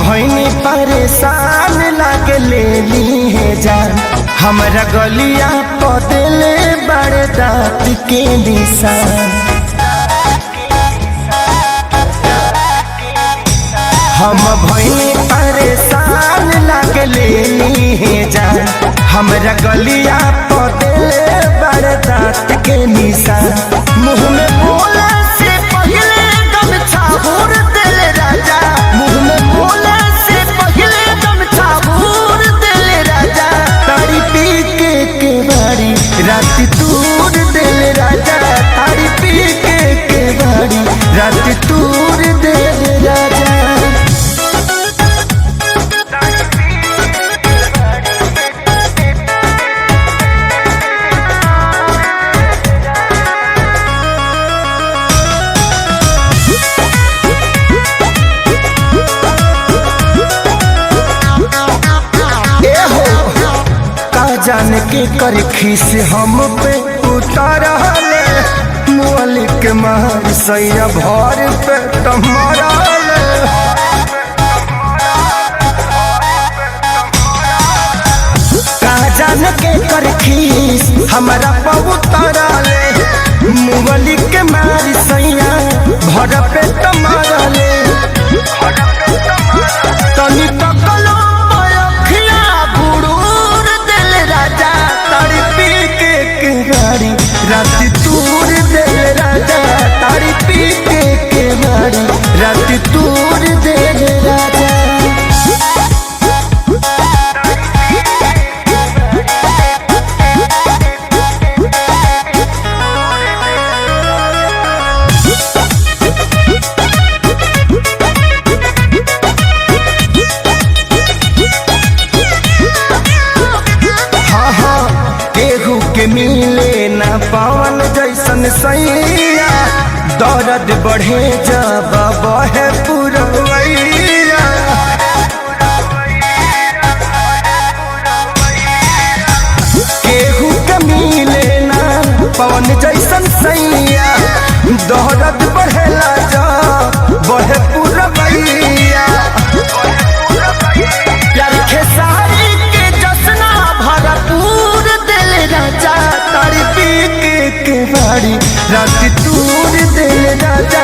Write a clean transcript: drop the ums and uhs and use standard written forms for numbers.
भैनी परेशान लागे ले ली है जान। हमरा गलिया पदले बड़े दांत के निशान। हम भैनी परेशान लागे ले ली है जान। हमरा गलिया पदले बड़े दांत के निशान। मुँह में बोला से पहले गमछा भूर दिल राजा। मुँह में बोला से पहले गमछा भूर दिल राजा। तारी पी के बारी रात दूर दिल राजा। तारी पी के बारी रात दूर दिल राजा। जान के कर खीस हम पे उतारले। मुअलिक मार सैया भर पे तमराले। का जान के कर खीस हमारा पे उतारले। मुअलिक मार सैया भर पे तमराले। तनी तकलो अखिया बुड़ूर दिल राजा। तारी पी के बारी रात दूर दिल राजा। तारी पी के बारी रात दूर दिल राजा। के मिले ना पावन जैसन सैया। दर्द बढ़े जब बहे पुरवैया। केहू के मिले ना पावन जैसन सैया। दर्द बढ़ेला जब बहे पुरवैया। प्यार खेसारी के जसना भरपूर दिल राजा। तारी पी के बारी रात दूर दिल राजा।